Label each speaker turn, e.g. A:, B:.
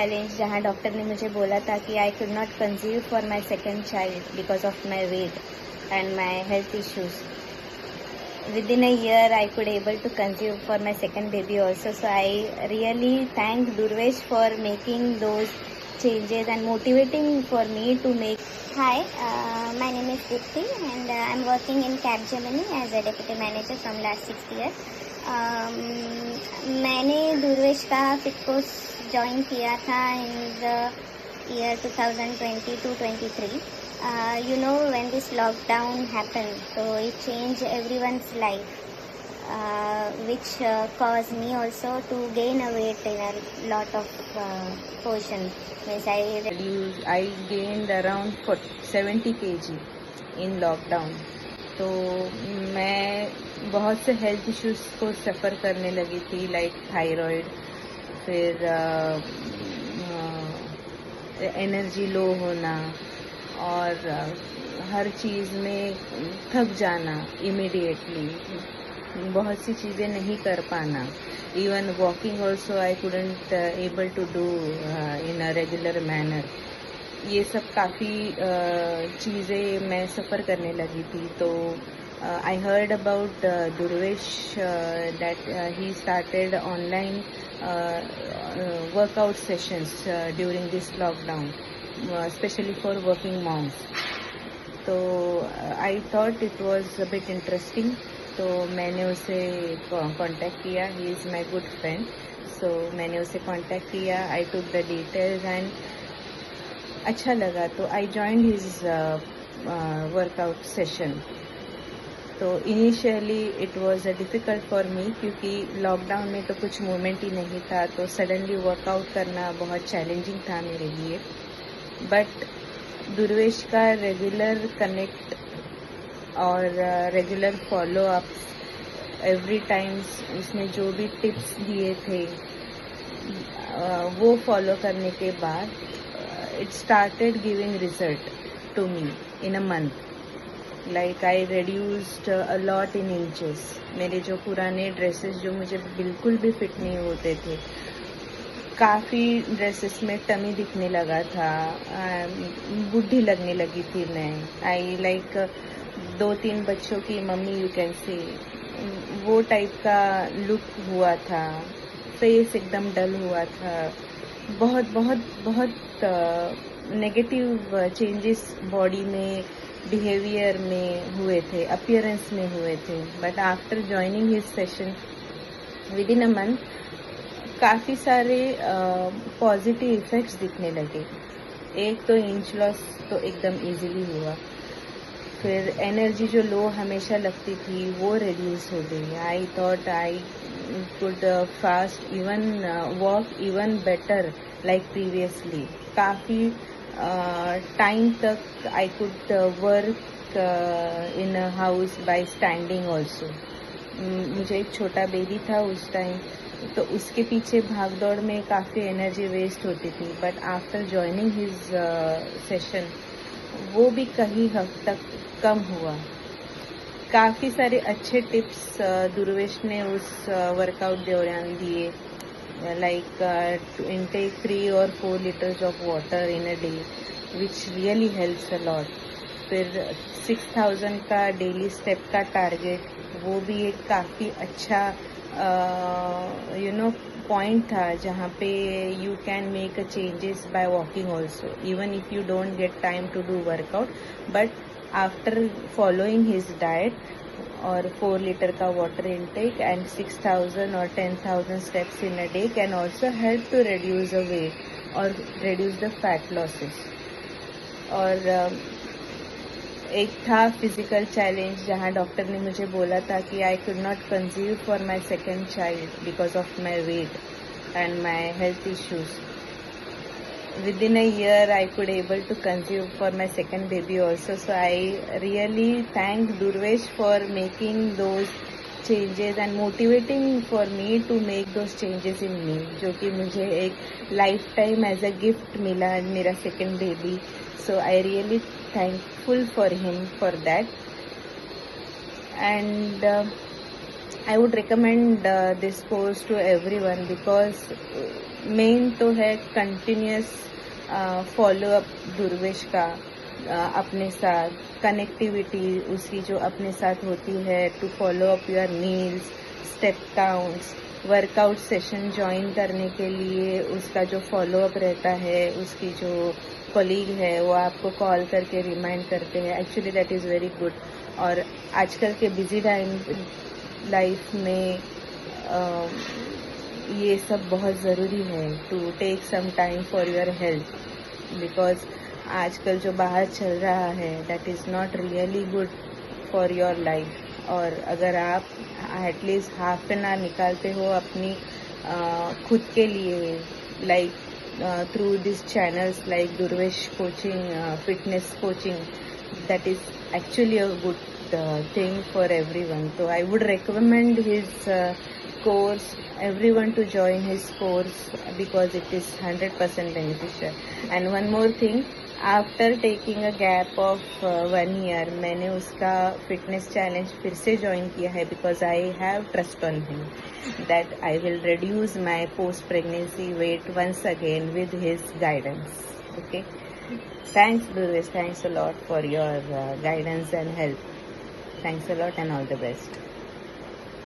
A: Challenge जहाँ doctor ने मुझे बोला था कि I could not conceive for my second child because of my weight and my health issues. Within a year, I could able to conceive for my second baby also. So I really thank Durvesh for making those changes and motivating for me to make.
B: Hi, my name is Dipti and I'm working in Capgemini as a deputy manager from last 6 years. मैंने दुर्वेश का fit course join किया था in the year 2020-23. You know, when this lockdown happened, so it changed everyone's life, which caused me also to gain a weight in a lot of portion. Means
C: I gained around 70 kg in lockdown. तो मैं बहुत से health issues को सफ़र करने लगी थी, like thyroid, फिर energy low होना और हर चीज़ में थक जाना इमीडिएटली, बहुत सी चीज़ें नहीं कर पाना. Even walking also I couldn't able to do in a regular manner. ये सब काफ़ी चीज़ें मैं सफ़र करने लगी थी. तो I heard about Durvesh that he started online workout sessions during this lockdown, especially for working moms. तो I thought it was a bit interesting. तो मैंने उसे कांटेक्ट किया. He is my good friend. So मैंने उसे कांटेक्ट किया. I took the details and अच्छा लगा. तो I joined his workout session. तो initially it was difficult for me, क्योंकि लॉकडाउन में तो कुछ मूवमेंट ही नहीं था. तो सडनली वर्कआउट करना बहुत चैलेंजिंग था मेरे लिए. बट दुर्वेश का रेगुलर कनेक्ट और regular follow ups, every times उसने जो भी टिप्स दिए थे वो फॉलो करने के बाद it started giving result to me in a month. Like I reduced a lot in inches. मेरे जो पुराने ड्रेसेस जो मुझे बिल्कुल भी फिट नहीं होते थे, काफ़ी ड्रेसेस में टमी दिखने लगा था, बुढ़ी लगने लगी थी मैं. आई लाइक 2-3 बच्चों की मम्मी, यू कैन से, वो टाइप का लुक हुआ था. फेस एकदम डल हुआ था. बहुत बहुत बहुत नेगेटिव चेंजेस बॉडी में, बिहेवियर में हुए थे, अपीयरेंस में हुए थे. But after joining his session with in a month काफ़ी सारे पॉजिटिव इफ़ेक्ट्स दिखने लगे. एक तो इंच लॉस तो एकदम इजीली हुआ. फिर एनर्जी जो लो हमेशा लगती थी वो रिड्यूस हो गई. I thought I could fast, even walk even better like previously. काफ़ी टाइम तक I could work in a house by standing also. मुझे एक छोटा बेबी था उस टाइम, तो उसके पीछे भाग दौड़ में काफ़ी एनर्जी वेस्ट होती थी. But after joining his session वो भी कहीं हद तक कम हुआ. काफ़ी सारे अच्छे टिप्स दुर्वेश ने उस वर्कआउट दौरान दिए, like to intake 3 or 4 liters of water in a day, which really helps a lot. फिर 6000 का डेली स्टेप का टारगेट, वो भी एक काफ़ी अच्छा पॉइंट था जहाँ पे you can make a changes by walking also, even if you don't get time to do workout. But after following his diet और 4 लीटर का water intake and 6000 or 10,000 steps in a day can also help to reduce the weight और reduce the fat losses. और एक था physical challenge जहाँ doctor ने मुझे बोला था कि I could not conceive for my second child because of my weight and my health issues. Within a year, I could able to conceive for my second baby also. So I really thank Durvesh for making those changes and motivating for me to make those changes in me, जो कि मुझे एक life time as a gift मिला, मेरा second baby. So I really thankful for him for that. And I would recommend this course to everyone because main तो है continuous follow up Durvesh का अपने साथ, कनेक्टिविटी उसकी जो अपने साथ होती है, to follow up your meals, step counts, workout session join करने के लिए उसका जो फॉलो अप रहता है, उसकी जो कलीग है वो आपको कॉल करके रिमाइंड करते हैं. Actually that is very good. और आजकल के बिजी टाइम लाइफ में ये सब बहुत ज़रूरी है, to take some time for your health, because आजकल जो बाहर चल रहा है that is not really good for your life. और अगर आप एटलीस्ट हाफ एन आवर निकालते हो अपनी खुद के लिए, like through this channels like Durvesh coaching, fitness coaching, that is actually a good thing for everyone. So I would recommend his course, everyone to join his course because it is 100% beneficial. And one more thing, after taking a gap of 1 year, मैंने उसका fitness challenge फिर से join किया है because I have trust on him that I will reduce my post pregnancy weight once again with his guidance. Okay. Thanks, Durvesh. Thanks a lot for your guidance and help. Thanks a lot and all the best.